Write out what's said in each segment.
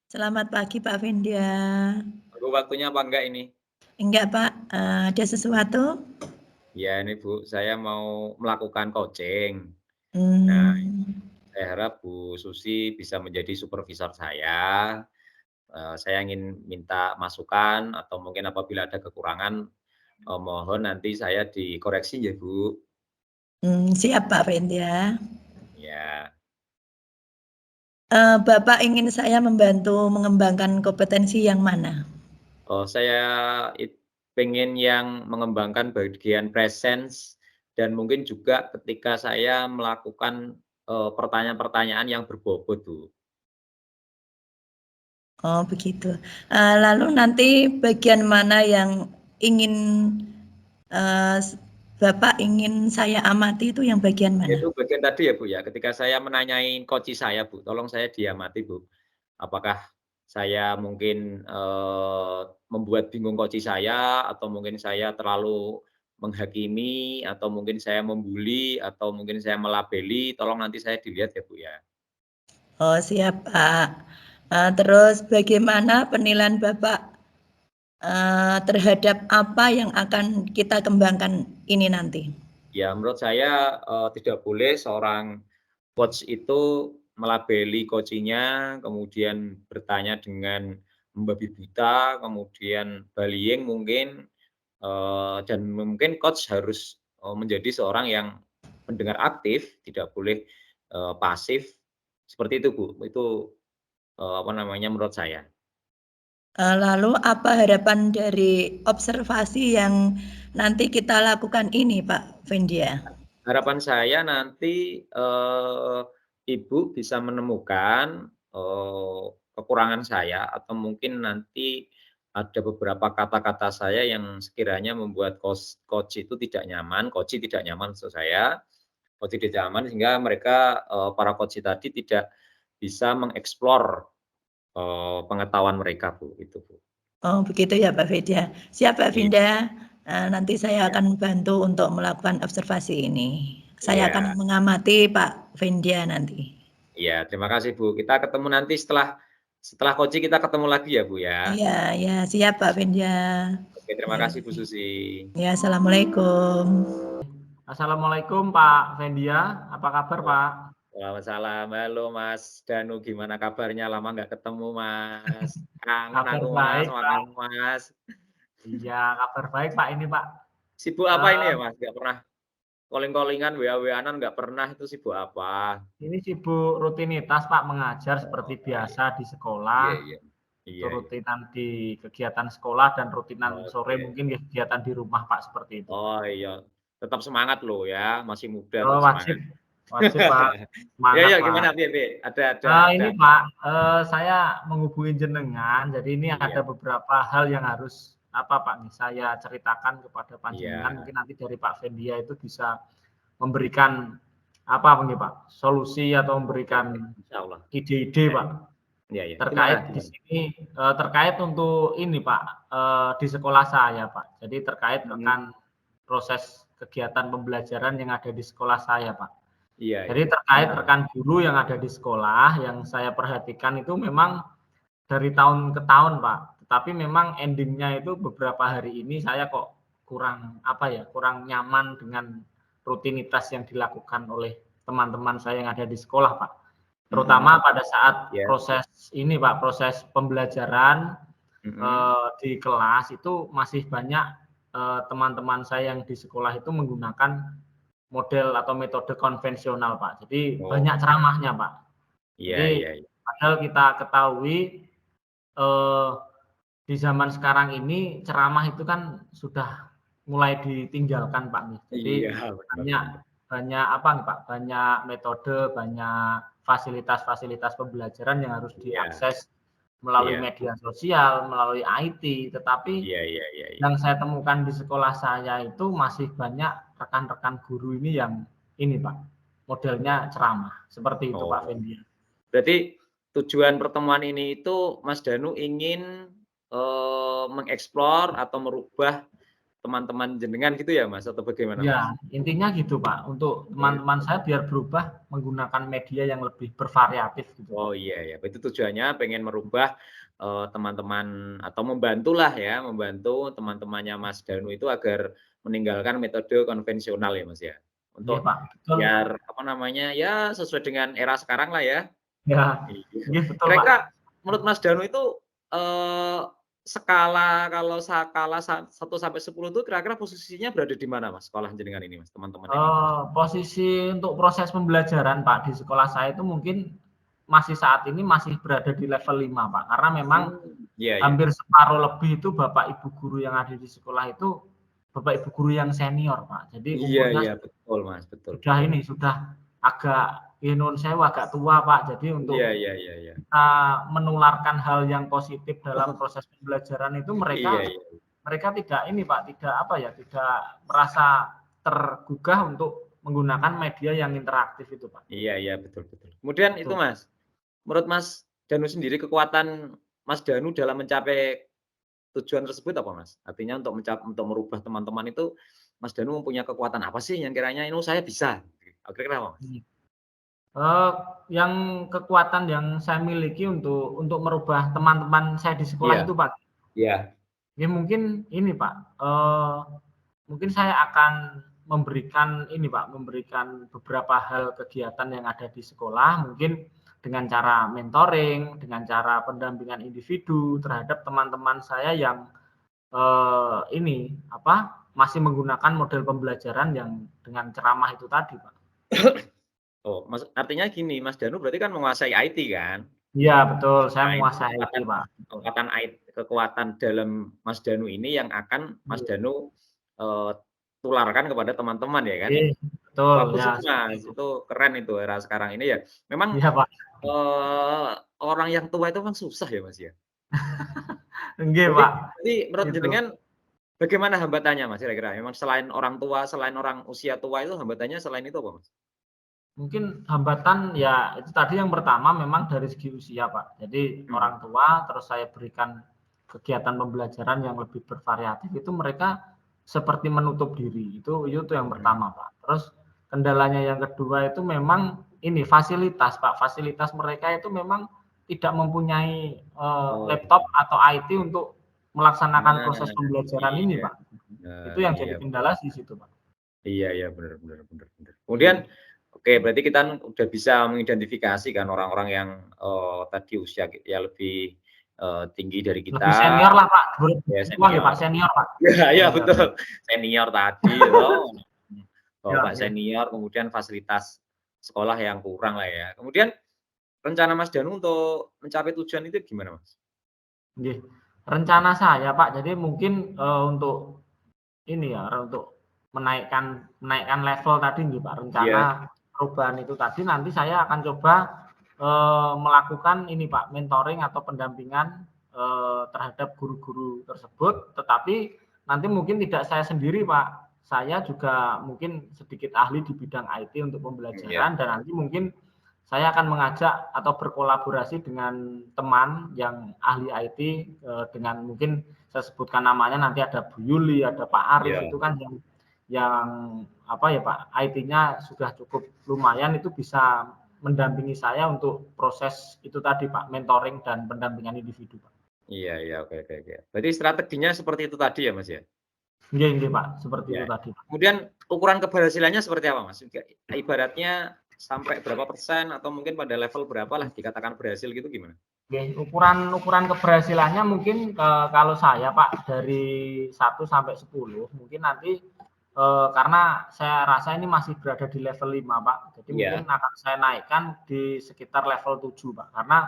Selamat pagi Pak Vindya. Perlu waktunya apa enggak ini? Enggak Pak, ada sesuatu? Ya ini Bu, saya mau melakukan coaching. Nah, Mmm, saya harap Bu Susi bisa menjadi supervisor saya. Saya ingin minta masukan atau mungkin apabila ada kekurangan, mohon nanti saya dikoreksi ya Bu. siap Pak Vindya. Ya, Bapak ingin saya membantu mengembangkan kompetensi yang mana? saya pengen yang mengembangkan bagian presence dan mungkin juga ketika saya melakukan, pertanyaan-pertanyaan yang berbobot Bu. Oh begitu. Lalu nanti bagian mana yang ingin, eee, Bapak ingin saya amati itu yang bagian mana? Itu bagian tadi ya, Bu, ya, ketika saya menanyai coach saya, Bu, tolong saya diamati, Bu. Apakah saya mungkin, membuat bingung coach saya, atau mungkin saya terlalu menghakimi, atau mungkin saya membuli, atau mungkin saya melabeli, tolong nanti saya dilihat ya, Bu, ya. Oh siap Pak. Terus bagaimana penilaian Bapak, terhadap apa yang akan kita kembangkan ini nanti? Ya menurut saya, tidak boleh seorang coach itu melabeli coaching-nya, kemudian bertanya dengan membabi buta, kemudian bullying mungkin, dan mungkin coach harus, menjadi seorang yang mendengar aktif, tidak boleh, pasif, seperti itu, Bu. Itu, apa namanya, menurut saya. Lalu apa harapan dari observasi yang nanti kita lakukan ini Pak Vindya? Harapan saya nanti, Ibu bisa menemukan, kekurangan saya atau mungkin nanti ada beberapa kata-kata saya yang sekiranya membuat coach itu tidak nyaman, coach tidak nyaman maksud saya, coach tidak nyaman sehingga mereka, para coach tadi tidak bisa mengeksplor, pengetahuan mereka, Bu, itu, Bu. Oh begitu ya Pak Vindya. Siap Pak Iya Vindya, nanti saya iya akan bantu untuk melakukan observasi ini. Saya akan iya mengamati Pak Vindya nanti. iya, terima kasih, Bu. Kita ketemu nanti setelah setelah coaching kita ketemu lagi ya, Bu, ya. Iya iya, siap Pak Vindya. Oke, terima Iya. kasih Bu Susi. Ya, assalamualaikum. Assalamualaikum Pak Vendia, apa kabar Pak? Waalaikumsalam. Halo Mas Danu, gimana kabarnya? Lama nggak ketemu Mas. Kangen Kabar aku Mas, baik sama Pak. kamu Mas. Iya, kabar baik Pak ini Pak. Sibuk apa ini Eh, ya Mas? Nggak pernah calling-calling-an, WA-WA-an nggak pernah, itu sibuk apa? ini sibuk rutinitas Pak mengajar seperti Oh biasa iya, di sekolah. iya iya. Itu Iya iya. rutinan di kegiatan sekolah dan rutinan sore Oke. mungkin kegiatan di rumah Pak seperti itu. Oh iya, tetap semangat loh ya, masih muda Oh, tetap wajib, semangat. wajib Pak, Ya semangat ya Pak. gimana piye piye? Ada Ini Pak, saya menghubungi jenengan, jadi ini iya ada beberapa hal yang harus apa Pak nih saya ceritakan kepada panjenengan, iya, mungkin nanti dari Pak Vendia itu bisa memberikan apa nih Pak, solusi atau oke oke, memberikan insyaallah. ide-ide Pak, Iya iya, gimana terkait di gimana? sini, terkait untuk ini Pak, di sekolah saya Pak. Jadi terkait Mhm. rekan proses kegiatan pembelajaran yang ada di sekolah saya Pak. Iya Jadi iya, terkait gimana? rekan guru yang ada di sekolah, yang saya perhatikan itu memang dari tahun ke tahun Pak, tetapi memang ending-nya itu beberapa hari ini saya kok kurang, apa ya, kurang nyaman dengan rutinitas yang dilakukan oleh teman-teman saya yang ada di sekolah Pak. Mhm, Terutama pada saat iya, proses ini Pak, proses pembelajaran, mhm. di kelas itu masih banyak, teman-teman saya yang di sekolah itu menggunakan model atau metode konvensional Pak. Jadi Oh, banyak ceramahnya Pak. iya Jadi iya iya. padahal kita ketahui, eee, di zaman sekarang ini ceramah itu kan sudah mulai ditinggalkan Pak nih. Jadi Iya, bener banyak bener. banyak apa nih Pak, banyak metode, banyak fasilitas-fasilitas pembelajaran yang harus Iya diakses melalui iya media sosial, melalui IT, tetapi iya iya iya iya. yang saya temukan di sekolah saya itu masih banyak rekan-rekan guru ini yang ini Pak, modelnya ceramah, seperti itu Pak Oh, Fendi. berarti tujuan pertemuan ini itu Mas Danu ingin, mengeksplor atau merubah teman-teman jenengan gitu ya, Mas, atau bagaimana, Mas? Ya, intinya gitu, Pak. Untuk teman-teman saya biar berubah menggunakan media yang lebih bervariatif gitu, Pak. Oh, iya ya, berarti tujuannya pengen merubah, teman-teman atau membantulah ya, membantu teman-temannya Mas Danu itu agar meninggalkan metode konvensional ya, Mas, ya? Iya, Untuk Pak, betul. biar, apa namanya, ya sesuai dengan era sekarang lah ya. Ya, Iya. iya betul, Pak. Kira-kira menurut Mas Danu itu, eee, kalau skala 1 sampai 10 itu kira-kira posisinya berada di mana, Mas, sekolah jenengan ini, Mas, teman-teman ini? Posisi untuk proses pembelajaran, Pak, di sekolah saya itu mungkin saat ini masih berada di level 5, Pak. Karena memang Iya iya. hampir separuh lebih itu bapak ibu guru yang ada di sekolah itu bapak ibu guru yang senior, Pak. Jadi Iya umurnya iya, betul, Mas, betul sudah betul. ini, sudah agak nuwun sewu agak tua, Pak. Jadi Iya untuk iya iya iya. kita menularkan hal yang positif dalam proses pembelajaran itu Iya mereka iya. mereka tidak ini, Pak, tidak apa ya, tidak merasa tergugah untuk menggunakan media yang interaktif itu, Pak. Iya iya, betul betul. Kemudian itu, Betul. Mas, menurut Mas Danu sendiri kekuatan Mas Danu dalam mencapai tujuan tersebut apa, Mas? Artinya untuk merubah teman-teman itu, Mas Danu mempunyai kekuatan apa sih yang kiranya ini saya bisa? Kira-kira apa, Mas? Iya. Eee, yang kekuatan yang saya miliki untuk merubah teman-teman saya di sekolah Iya itu, Pak, iya. ya mungkin ini, Pak, mungkin saya akan memberikan ini, Pak, memberikan beberapa hal kegiatan yang ada di sekolah, mungkin dengan cara mentoring, dengan cara pendampingan individu terhadap teman-teman saya yang, ini, apa, masih menggunakan model pembelajaran yang dengan ceramah itu tadi, Pak. Oh, artinya gini, Mas Danu berarti kan menguasai IT kan? Iya betul, saya Nah, itu menguasai IT, Pak. kekuatan dalam Mas Danu ini yang akan Mas Iya. Danu, eee, tularkan kepada teman-teman ya kan? Iya, betul, Bagus ya itu, seperti Mas, itu. itu keren itu era sekarang ini ya. Memang, Iya, Pak. eee, orang yang tua itu kan susah ya, Mas, ya. Nggih, Berarti Pak, berarti menurut itu. jenengan bagaimana hambatannya, Mas, kira-kira? Memang selain orang tua, selain orang usia tua itu hambatannya selain itu apa, Mas? Mungkin hambatan ya itu tadi yang pertama memang dari segi usia, Pak. Jadi Mhm. orang tua terus saya berikan kegiatan pembelajaran yang lebih bervariatif itu mereka seperti menutup diri. Itu yang Mhm. pertama, Pak. Terus kendalanya yang kedua itu memang ini fasilitas, Pak. Fasilitas mereka itu memang tidak mempunyai, Oh, laptop atau IT untuk melaksanakan nah, proses pembelajaran ini, iya. Pak. Nah, Itu yang iya. jadi kendala di situ, Pak. Iya iya, bener bener bener bener. Kemudian, Iya. oke berarti kita udah bisa mengidentifikasi kan orang-orang yang, tadi usia ya lebih, tinggi dari kita, Lebih senior lah, Pak, ya tua ya, senior. Pak, senior, Pak. Iya iya Senior. betul, senior tadi loh, Iya bapak iya. senior, kemudian fasilitas sekolah yang kurang lah ya. Kemudian rencana Mas Danu untuk mencapai tujuan itu gimana, Mas? Nggih. Rencana saya, Pak, jadi mungkin, untuk ini ya, untuk menaikkan menaikkan level tadi nggih, Pak, rencana Iya. perubahan itu tadi nanti saya akan coba, melakukan ini, Pak, mentoring atau pendampingan, terhadap guru-guru tersebut, tetapi nanti mungkin tidak saya sendiri, Pak. Saya juga mungkin sedikit ahli di bidang IT untuk Iya. pembelajaran dan nanti mungkin saya akan mengajak atau berkolaborasi dengan teman yang ahli IT, dengan mungkin saya sebutkan namanya nanti ada Bu Yuli, ada Pak Arif, Iya. itu kan yang apa ya, Pak, IT-nya sudah cukup lumayan itu bisa mendampingi saya untuk proses itu tadi, Pak, mentoring dan pendampingan individu, Pak. Iya iya, oke oke oke. Berarti strateginya seperti itu tadi ya, Mas, ya? Nggih nggih, Pak, seperti itu Ya. tadi, Pak. Kemudian ukuran keberhasilannya seperti apa, Mas? Ibaratnya sampai berapa persen atau mungkin pada level berapalah dikatakan berhasil gitu gimana? Oke, ukuran keberhasilannya mungkin, kalau saya, Pak, dari 1 sampai 10 mungkin nanti, karena saya rasa ini masih berada di level 5, Pak, jadi mungkin Iya. akan saya naikkan di sekitar level 7, Pak, karena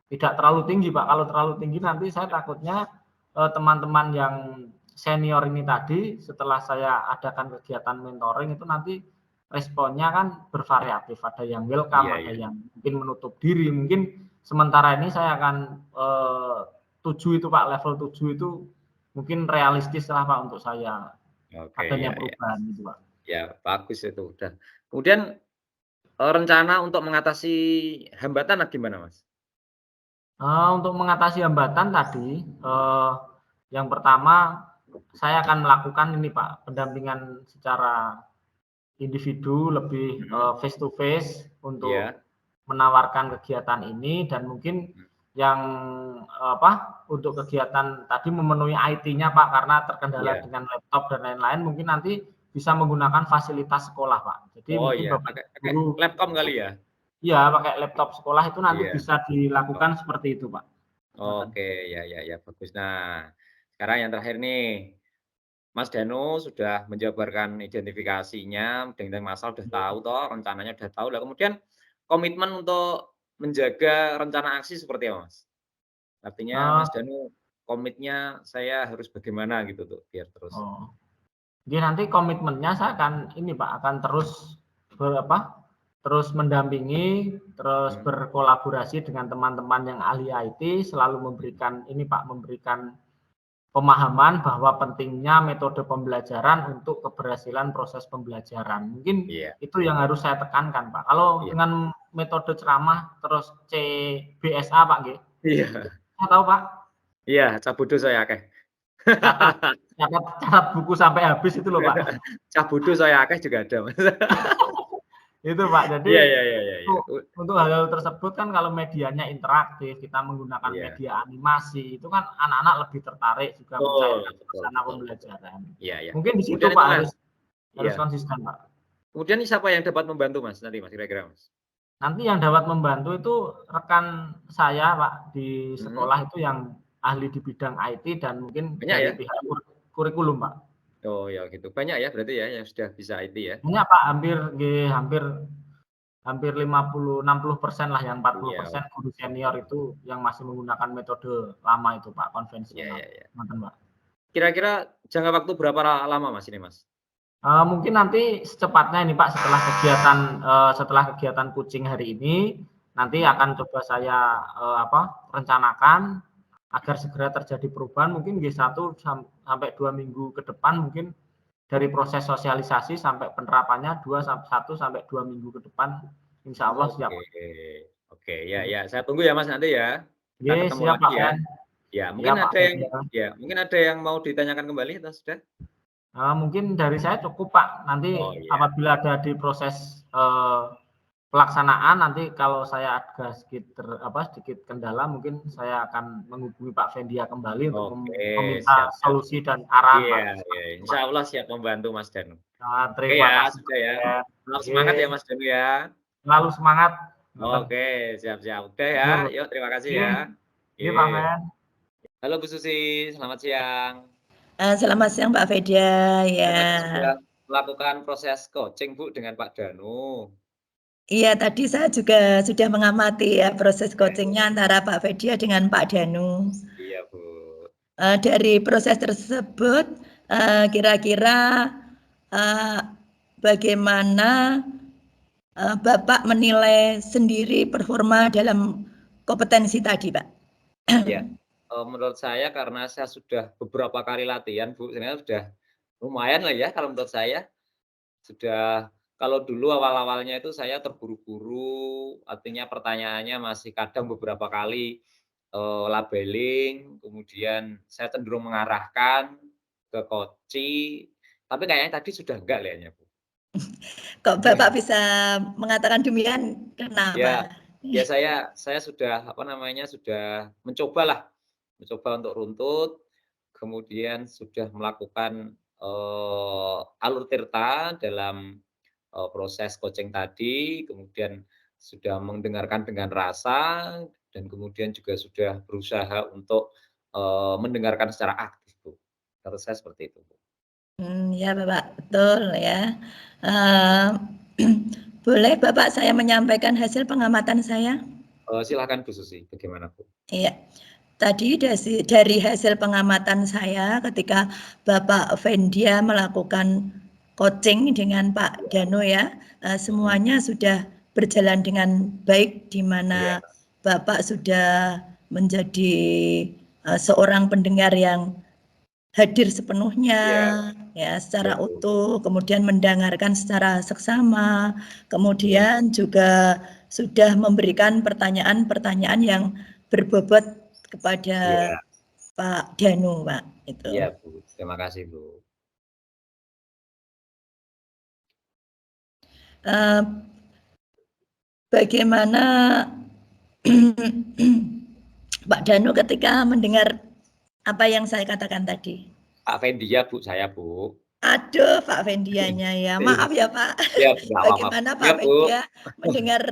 tidak terlalu tinggi, Pak. Kalau terlalu tinggi nanti saya takutnya, teman-teman yang senior ini tadi setelah saya adakan kegiatan mentoring itu nanti responnya kan bervariatif, ada yang welcome, Iya ada iya. yang mungkin menutup diri, mungkin sementara ini saya akan, 7 itu, Pak, level 7 itu mungkin realistis lah, Pak, untuk saya Oke, adanya iya iya. perubahan gitu, Pak. Ya, bagus itu udah. Kemudian, rencana untuk mengatasi hambatan gimana, Mas? Untuk mengatasi hambatan tadi, yang pertama saya akan melakukan ini Pak, pendampingan secara individu lebih face to face untuk Iya. menawarkan kegiatan ini dan mungkin yang untuk kegiatan tadi memenuhi IT-nya Pak karena terkendala Iya. dengan laptop dan lain-lain mungkin nanti bisa menggunakan fasilitas sekolah Pak. Jadi Oh mungkin iya, Bapak pakai guru laptop kali ya? iya pakai laptop sekolah itu nanti Iya, bisa laptop. dilakukan seperti itu Pak. Oke, ya bagus. Nah, sekarang yang terakhir nih, Mas Danu sudah menjabarkan identifikasinya dengan masalah udah tahu toh, rencananya udah tahu lah, kemudian komitmen untuk menjaga rencana aksi seperti apa, Mas? Artinya Mas Eee, Danu komitnya saya harus bagaimana gitu tuh biar terus. oh. Jadi nanti komitmennya saya akan ini Pak, akan terus terus mendampingi, terus Mhm. berkolaborasi dengan teman-teman yang ahli IT, selalu memberikan ini Pak, memberikan pemahaman bahwa pentingnya metode pembelajaran untuk keberhasilan proses pembelajaran. Mungkin Iya, itu yang harus saya tekankan Pak. Kalau iya. dengan metode ceramah terus CBSA Pak nggih, Iya, saya tahu Pak, iya, cabudo saya akeh. catat catat buku sampai habis itu loh Pak. Cabudo saya akeh juga ada, Mas. Itu Pak, jadi Iya. untuk hal-hal tersebut kan kalau medianya interaktif, kita menggunakan Iya. media animasi, itu kan anak-anak lebih tertarik juga mencairkan suasana Betul. pembelajaran. Iya. Mungkin di situ Kemudian itu, Pak Mas, harus iya. konsisten Pak. Kemudian siapa yang dapat membantu, Mas, nanti, Mas, kira-kira, Mas? Nanti yang dapat membantu itu rekan saya Pak di Mhm. sekolah itu yang ahli di bidang IT dan mungkin Banyak dari ya? pihak kurikulum Pak. Oh, ya gitu. Banyak ya berarti ya yang sudah bisa IT ya? Banyak Pak, hampir hampir 60% lah, yang Iya, 40% guru senior itu yang masih menggunakan metode lama itu Pak, konvensional, iya. ngoten Pak. Kira-kira jangka waktu berapa lama, Mas, ini, Mas? Mungkin nanti secepatnya ini Pak, setelah kegiatan coaching hari ini, nanti Mhm. akan coba saya, rencanakan agar segera terjadi perubahan mungkin nggih 1 sampai 2 minggu ke depan mungkin dari proses sosialisasi sampai penerapannya 1 sampai 2 minggu ke depan, insyaallah siap Oke. Pak. Oke, ya. Saya tunggu ya, Mas, nanti ya. Kita Nggih, ketemu siap lagi Pak ya. Fen. Ya, Iya Pak Fen, ya. mungkin ada yang mau ditanyakan kembali atau sudah? Mungkin dari saya cukup Pak, nanti Oh, iya. apabila ada di proses, pelaksanaan nanti kalau saya agak sedikit kendala mungkin saya akan menghubungi Pak Fendia kembali untuk Oke, meminta siap. solusi dan arahan Iya, Pak, seperti itu Pak. insyaallah siap membantu, Mas Danu. Oke Terima ya, kasih sudah Pak ya. Fen. Tetap semangat Nggih, ya, Mas Danu ya. selalu semangat, ngoten. Oke, siap. Udah ya, Yuk, yuk terima kasih ya. nggih nggih Pak Oke. Fen. Halo Bu Susi, selamat siang. Selamat siang Mbak Fedia, Saya ya. tadi sudah melakukan proses coaching Bu dengan Pak Danu. Iya, tadi saya juga sudah mengamati ya proses coaching-nya Iya. antara Pak Fedia dengan Pak Danu. Iya Bu. Dari proses tersebut, kira-kira, eee, bagaimana, Bapak menilai sendiri performa dalam kompetensi tadi, Pak? Iya, menurut saya karena saya sudah beberapa kali latihan Bu, sebenarnya sudah lumayan lah ya kalau menurut saya. Sudah kalau dulu awal-awalnya itu saya terburu-buru, artinya pertanyaannya masih kadang beberapa kali, labeling, kemudian saya cenderung mengarahkan ke koci, tapi kayaknya tadi sudah enggak kayaknya, Bu. Kok Bapak bisa mengatakan demikian, Ya kenapa? ya saya sudah, apa namanya, sudah mencoba untuk runtut, kemudian sudah melakukan, alur tirta dalam proses coaching tadi, kemudian sudah mendengarkan dengan rasa, dan kemudian juga sudah berusaha untuk, mendengarkan secara aktif, Bu. Menurut saya seperti itu, Bu. Ya Bapak, betul ya. Eee, boleh Bapak saya menyampaikan hasil pengamatan saya? Silakan Bu Susi, bagaimana, Bu? Iya. Tadi dari hasil pengamatan saya ketika Bapak Fendia melakukan coaching dengan Pak Dano ya, Mhm, semuanya sudah berjalan dengan baik, di mana iya Bapak sudah menjadi, seorang pendengar yang hadir sepenuhnya, iya ya secara iya, Bu. utuh, kemudian mendengarkan secara seksama, Mhm, kemudian juga sudah memberikan pertanyaan-pertanyaan yang berbobot kepada iya Pak Danu, Pak, itu. Iya, Bu. Terima kasih, Bu. Bagaimana Pak Danu ketika mendengar apa yang saya katakan tadi? Pak Fendia, Bu, saya, Bu. Aduh, Pak Fendianya ya, maaf ya Pak. Iya, Bu, nggak apa-apa. Bagaimana Iya, Pak Bu. Fendia mendengar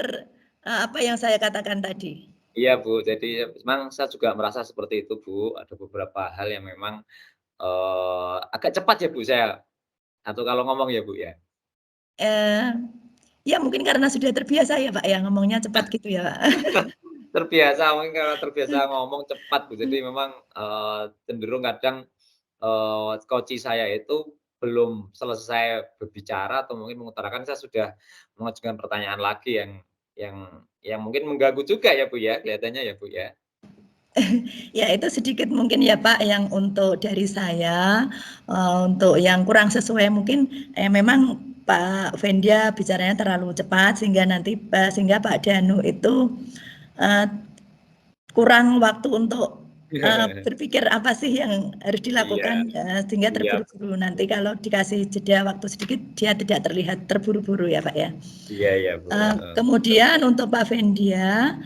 apa yang saya katakan tadi? Iya, Bu. Jadi memang saya juga merasa seperti itu, Bu. Ada beberapa hal yang memang, agak cepat ya, Bu, saya. Atau kalau ngomong ya, Bu, ya? Eh, ya mungkin karena sudah terbiasa ya Pak ya, ngomongnya cepat gitu ya Pak. Terbiasa, mungkin karena terbiasa ngomong cepat, Bu. Jadi memang, cenderung kadang, coach saya itu belum selesai berbicara atau mungkin mengutarakan, saya sudah mengajukan pertanyaan lagi yang mungkin mengganggu juga ya, Bu, ya, kelihatannya ya, Bu, ya? Ya itu sedikit mungkin ya Pak yang untuk dari saya, untuk yang kurang sesuai mungkin, memang Pak Fendia bicaranya terlalu cepat sehingga nanti, sehingga Pak Danu itu, kurang waktu untuk, berpikir apa sih yang harus Iya, dilakukan, sehingga iya, terburu-buru. Nanti kalau dikasih jeda waktu sedikit dia tidak terlihat terburu-buru ya Pak ya. iya iya, Bu, heeh. Kemudian untuk Pak Fendia,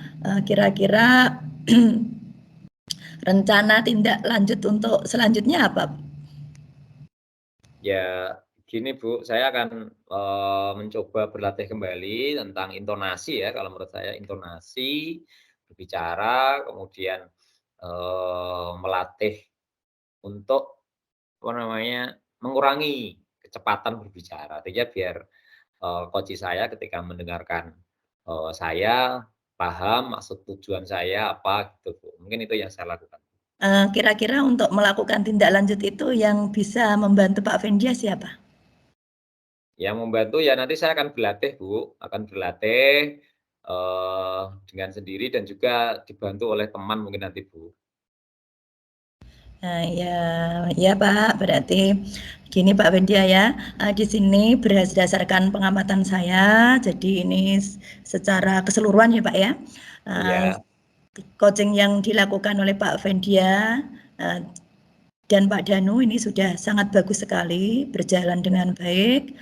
kira-kira rencana tindak lanjut untuk selanjutnya apa? Ya, gini Bu, saya akan, mencoba berlatih kembali tentang intonasi ya, kalau menurut saya intonasi, berbicara, kemudian, melatih untuk, apa namanya, mengurangi kecepatan berbicara. Artinya biar, coach saya ketika mendengarkan, saya paham maksud tujuan saya apa gitu Bu, mungkin itu yang saya lakukan. Kira-kira untuk melakukan tindak lanjut itu yang bisa membantu Pak Fendia siapa? Yang membantu ya nanti saya akan berlatih, Bu, akan berlatih, dengan sendiri dan juga dibantu oleh teman mungkin nanti, Bu. Ya ya Pak, berarti gini Pak Fendia ya, di sini berdasarkan pengamatan saya, jadi ini secara keseluruhan ya Pak ya, Iya, coaching yang dilakukan oleh Pak Fendia, dan Pak Danu ini sudah sangat bagus sekali, berjalan dengan baik,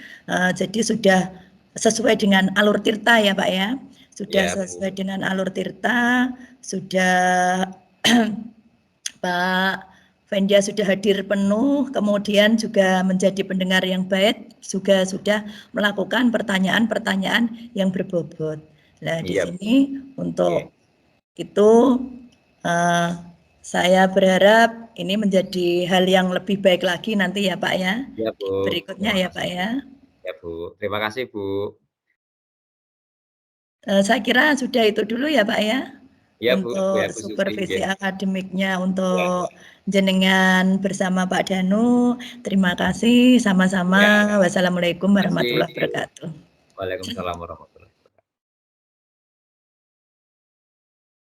jadi sudah sesuai dengan alur tirta ya Pak ya, sudah iya, Bu. sesuai dengan alur tirta, sudah Pak Fendia sudah hadir penuh, kemudian juga menjadi pendengar yang baik, juga sudah melakukan pertanyaan-pertanyaan yang berbobot. Nah, di Iya, Bu. sini Oke. untuk itu saya berharap ini menjadi hal yang lebih baik lagi nanti ya Pak ya, Iya, Bu. berikutnya Terima ya Pak kasih. ya. Ya, Bu. Terima kasih, Bu. Saya kira sudah itu dulu ya Pak ya, Iya, Bu. Ya, untuk Bu Susi, supervisi nggih. akademiknya Iya, untuk jenengan bersama Pak Danu. Terima kasih, iya. sama-sama. Wassalamualaikum Terima kasih. warahmatullahi wabarakatuh. Waalaikumsalam warahmatullahi